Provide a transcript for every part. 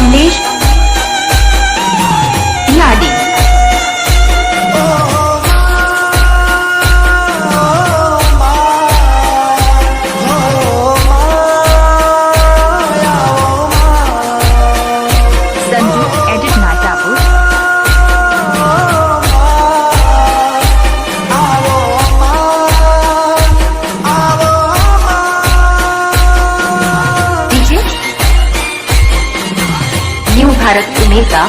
કમલેશ લાડી Sanju edit Natapur DJ new Bharat ઉમેરતા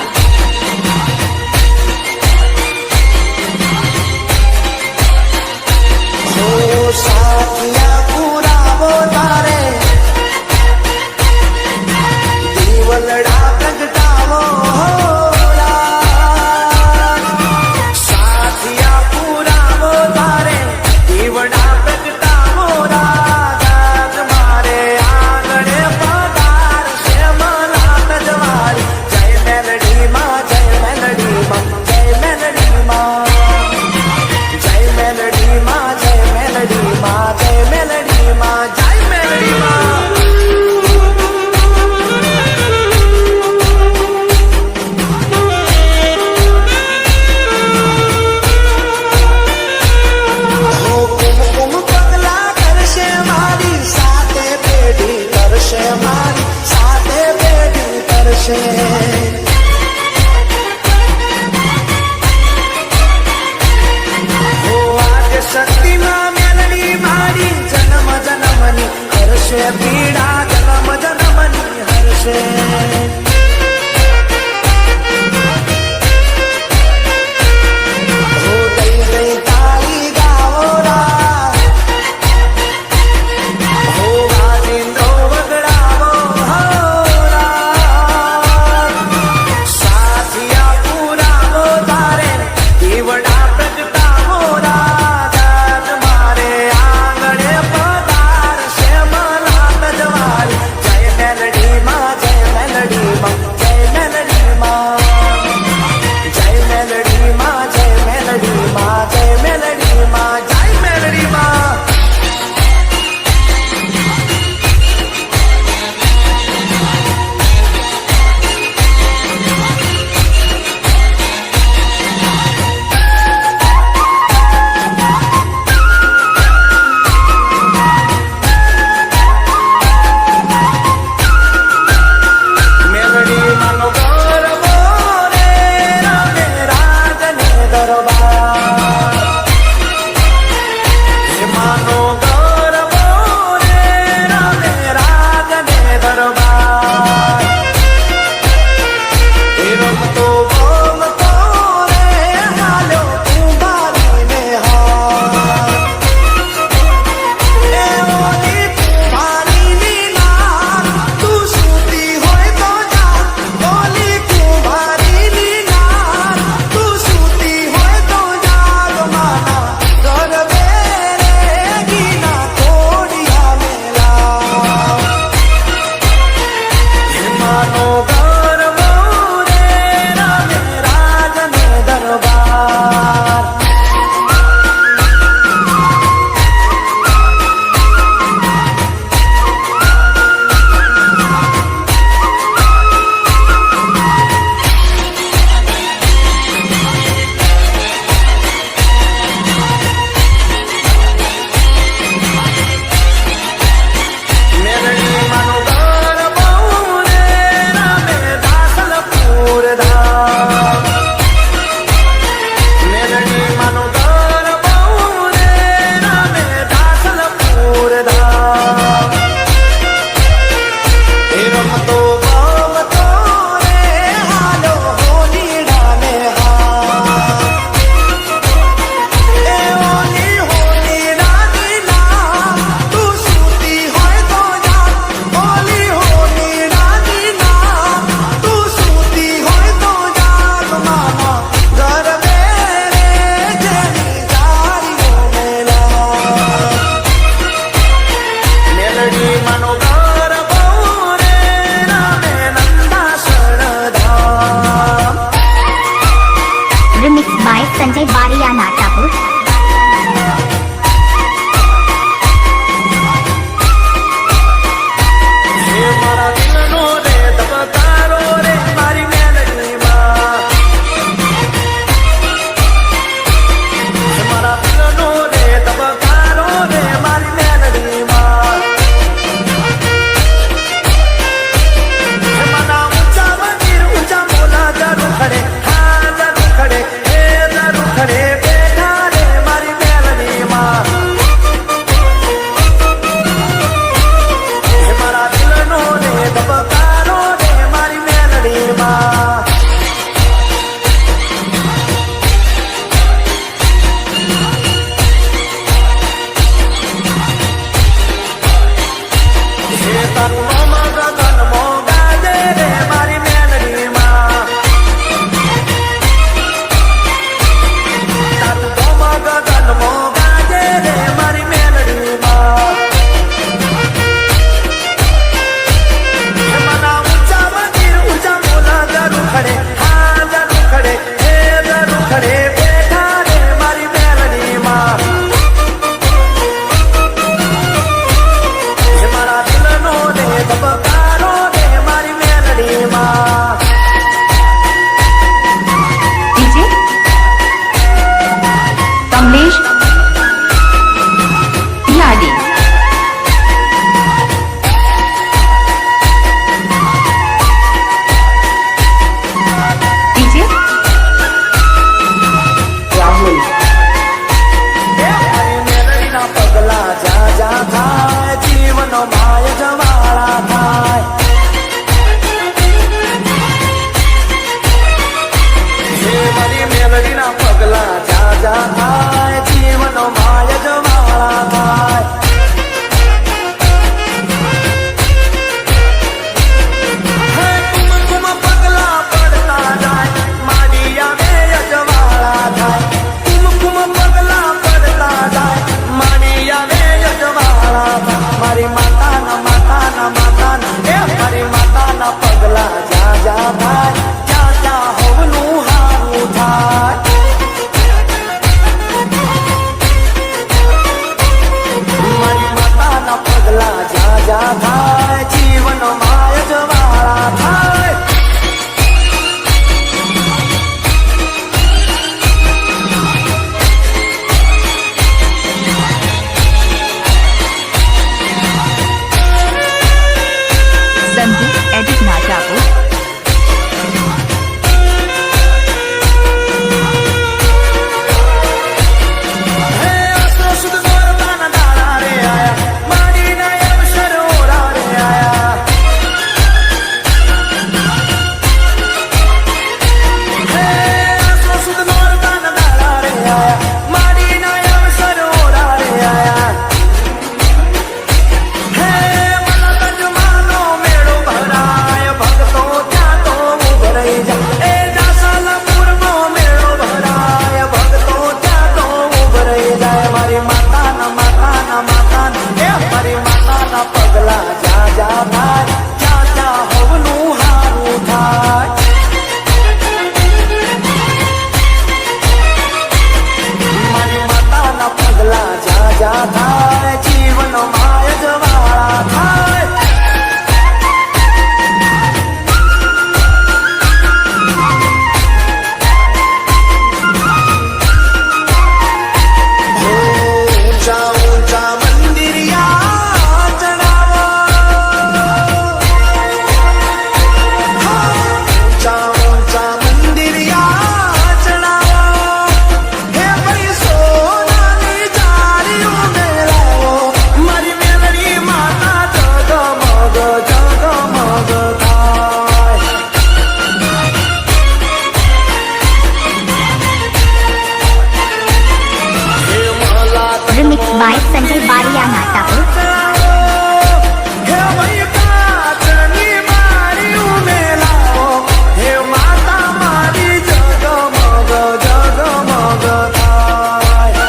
साथिया पूरा वो तारे दीवलड़ा प्रगटावो साथिया पूरा वो तारे दीवड़ा प्रगटावो रात मारे आंगणे पधार से मला तजवारी जय मेलडी माँ जय मेलडी माँ जय मेलडी माँ जय मेलडी माँ जय मेलडी माँ जय मेलडी माँ जय मेलडी माँ हो कुमकुम पगला करशे मारी साथे पेढ़ी करशे मारी साथे पेढ़ी करशे हो आज शक्ति माँ मेलडी मारी जन्म जन्मनी हर्षे पीड़ा जन्म जन्मनी हर्षे हो दई दई ताली गावो रा हो वाजिंद्रो वगड़ावो हो रा સંજય બારિયા નાટાપુર હે ભાઈ કાચની મારી ઉમેલાઓ હે માતા મારી જગમગ જગમગ થાય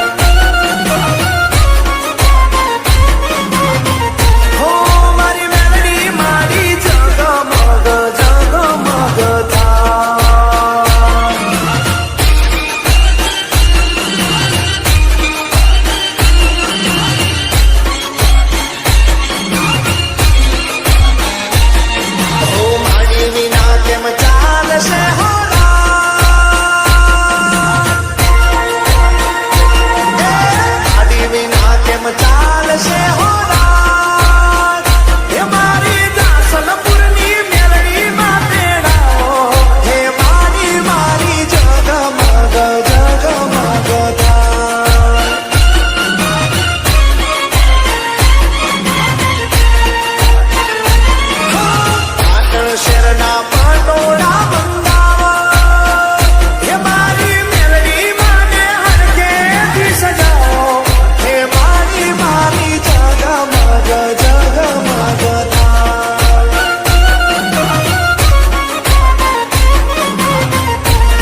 હો મારી મેલડી મારી જગમગ જગમગ થાય હો મારી વિના કેમ ચાલશે હો મારી વિના કેમ ચાલશે હો હે મારી દાસનપુરની મેલડી માં તેડાવો હે મારી મારી જગમગ જગમગ થાય પાટણ શહેરના પટોળા બંધાવો હે મારી મેલડી માને હરખેથી સજાવો હે મારી મારી જગમગ જગમગ થાય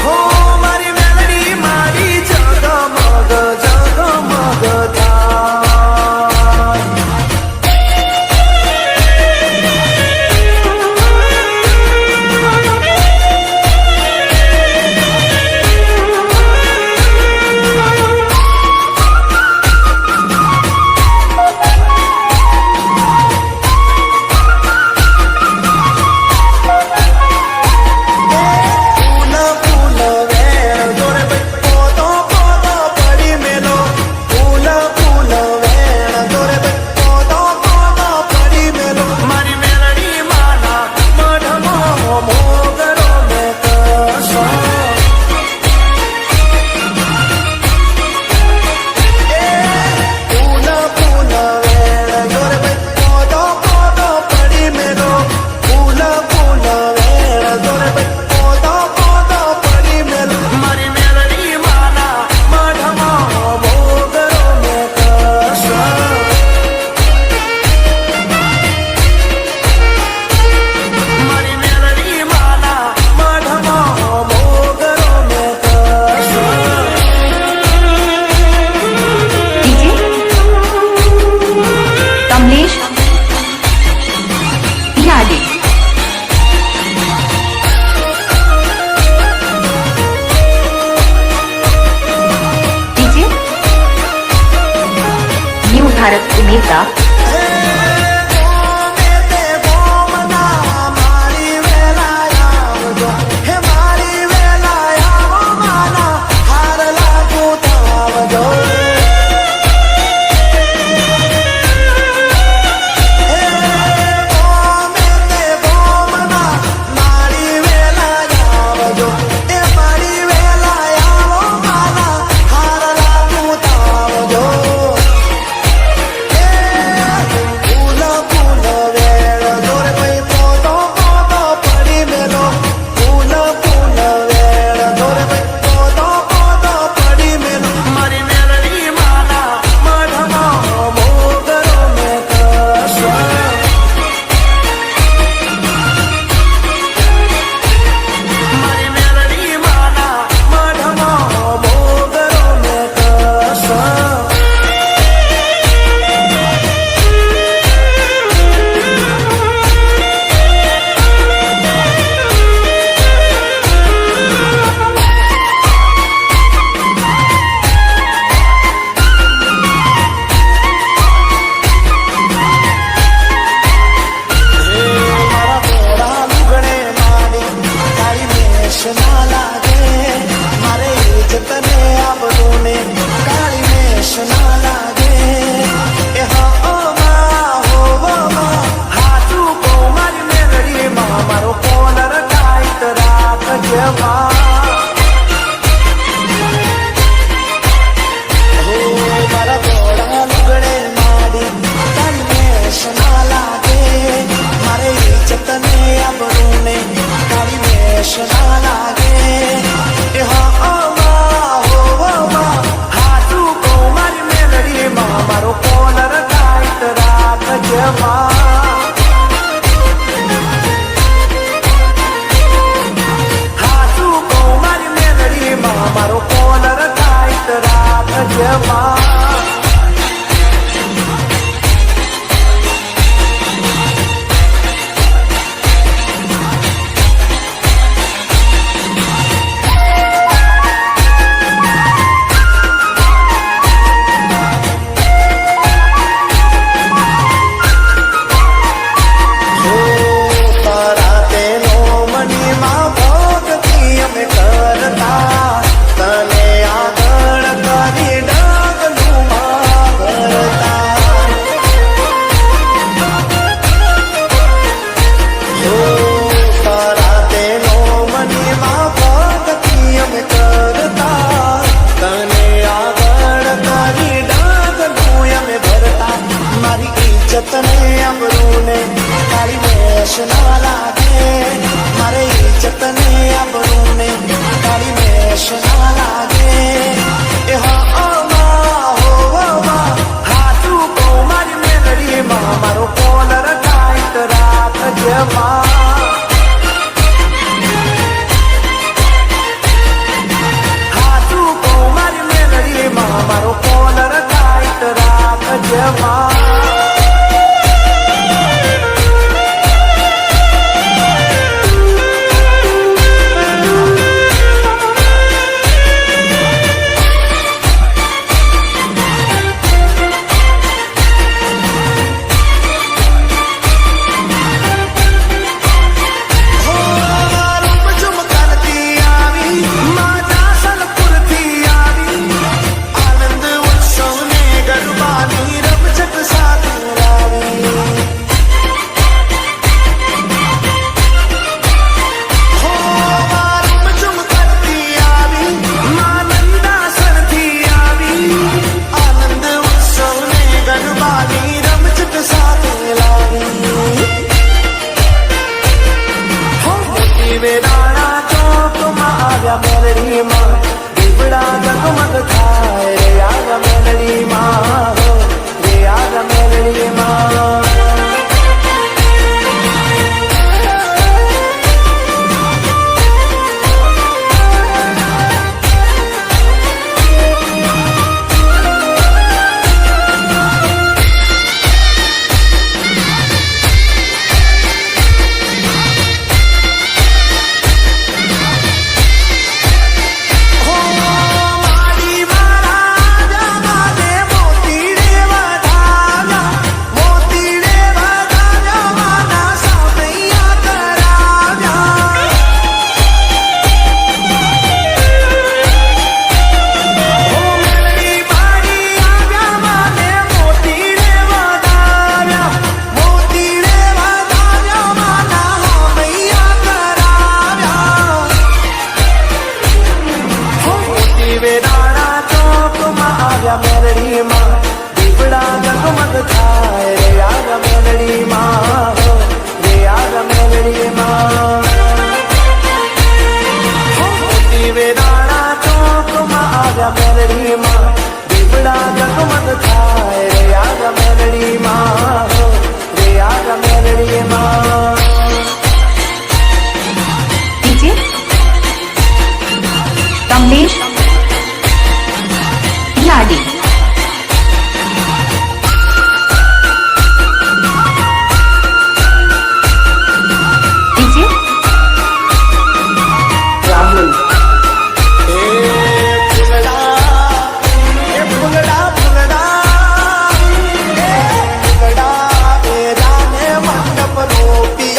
હો મારી મેલડી મારી જગમગ જગમગ થાય ફૂલ ફૂલ વેણ દોરે પોતો પોતો પડી મેલો ફૂલ ફૂલ વેણ દોરે પોતો પોતો પડી મેલો મારી મેલડી માના મઢમો મોગરો મે કસો ફૂલ ફૂલ વેણ દોરે પોતો પોતો પડી મેલો ફૂલ ફૂલ વેણ દોરે પોતો પોતો પડી મેલો મારી મેલડી માના મઢમો મોગરો મે કસો મારી મેલડી માના મઢમો મોગરો મે કસો DJ Kamlesh Yadav DJ new Bharat America હે ગોમે તે ગોમના મારી વેલા આવજો હે મારી વેલા આવો માના હાર લાગુ તાવજો હે ગોમે તે ગોમના મારી વેલા આવજો હે મારી વેલા આવો માના હાર લાગુ તાવજો ફૂલ ફૂલ વેળ દોરે કોઈ પોતો પોતો પડી મેલો ફૂલ ફૂલ વેળ દોરે કોઈ પોતો પોતો પડી મેલો મારી મેલડી માના મઢમો મોગરો મે કસો મારી મેલડી માના મઢમો મોગરો મે કસો મારા ઘોડા લુગડે મારી તારી મેશ ના લાગે મારે ઇજ્જતને આબરૂને કાળી મેશ ના લાગે એ હા માં હો માં હાચું કહું મારી મેલડી માં મારો કોલર ટાઈટ રાખજે માં હો મારા ઘોડા લુગડે મારી તારી મેશ ના લાગે મારે ઇજ્જતને આબરૂને કાળી મેશ ના લાગે એ હા માં હો માં હાચું કહું મારી મેલડી માં મારો રાજ્યમાં હાચું કહું મારી મેલડીમાં મારો કોલર ટાઈટ રાખજમાં ઇજ્જતને આબરૂને તારી વેશ ના લાગે મારે ઇજ્જતને આબરૂને તારી વેશ ના લાગે એ હાચું કહું મારી મેલડીમાં મારો કોલર ટાઈટ રાખજમાં હાચું કહું મારી મેલડીમાં મારો કોલર ટાઈટ રાખજમાં વેરાણા ચોકમાં આવ્યા મેલડીમાં દીવડા જગમગ થાય રે આવ્યા મેલડીમાં રે આવ્યા મેલડીમાં વેરાણા ચોકમાં આવ્યા મેલડીમાં દીવડા જગમગ થાય રે આવ્યા મેલડીમાં રે આવ્યા મેલડીમાં વેરાણા ચોકમાં આવ્યા મેલડીમાં દીવડા જગમગ થાય રે આવ્યા મેલડીમાં રે આવ્યા મેલડીમાં ડીજે કમલેશ લાડી ડીજે રાહુલ ફૂલડા એ જાને મંડપ રોપી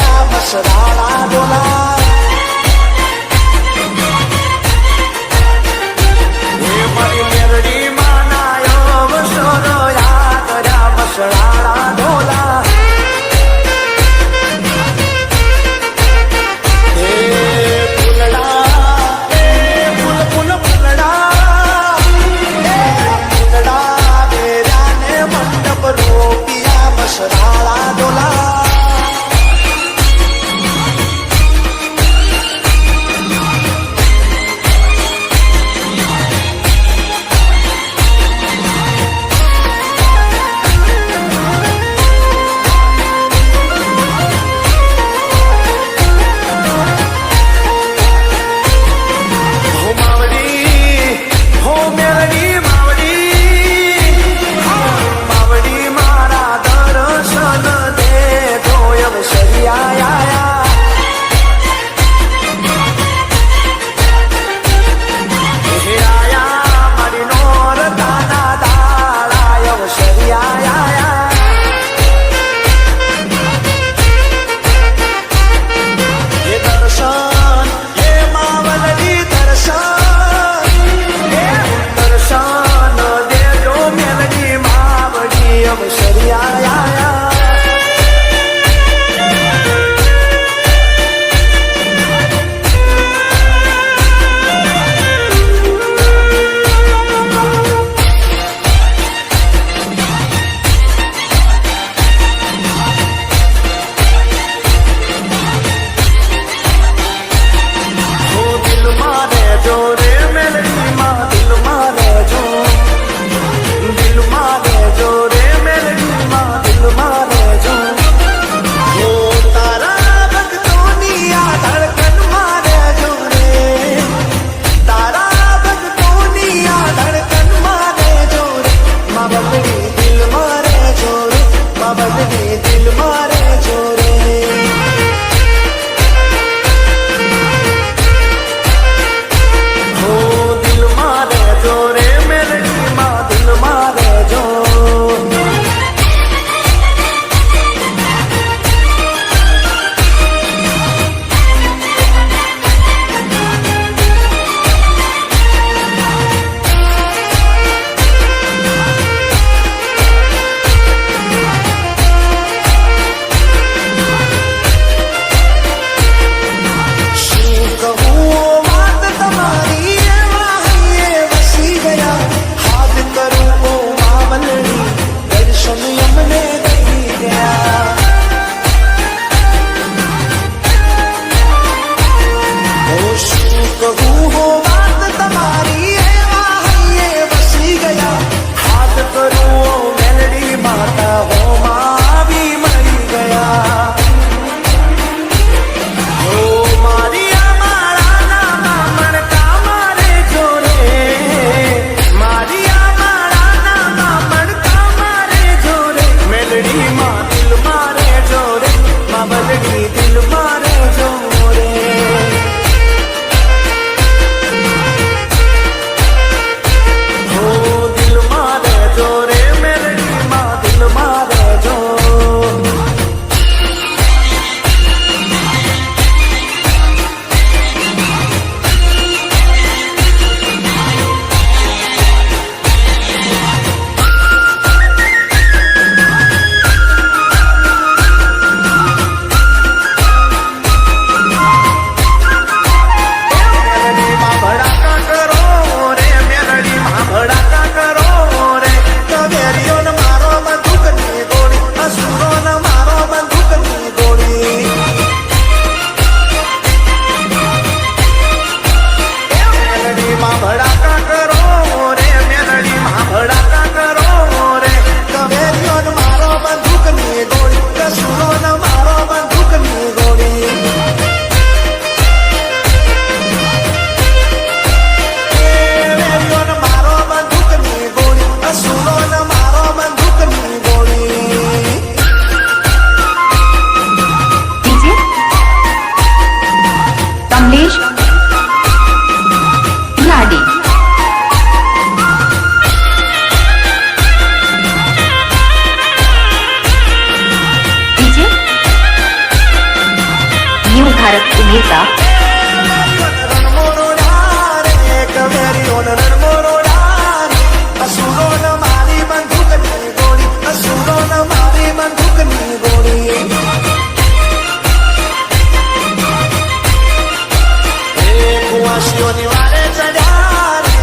વાસીઓની વારે ચડ્યા રે,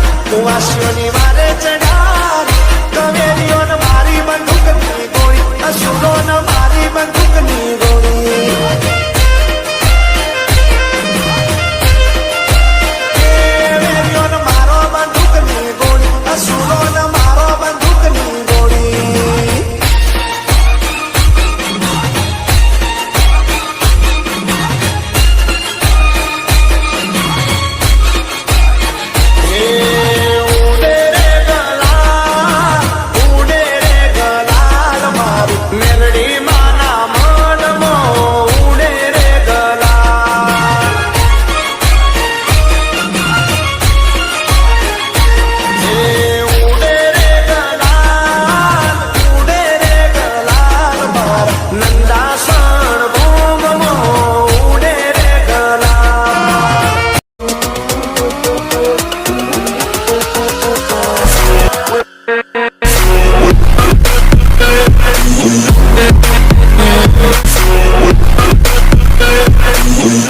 વાસીઓ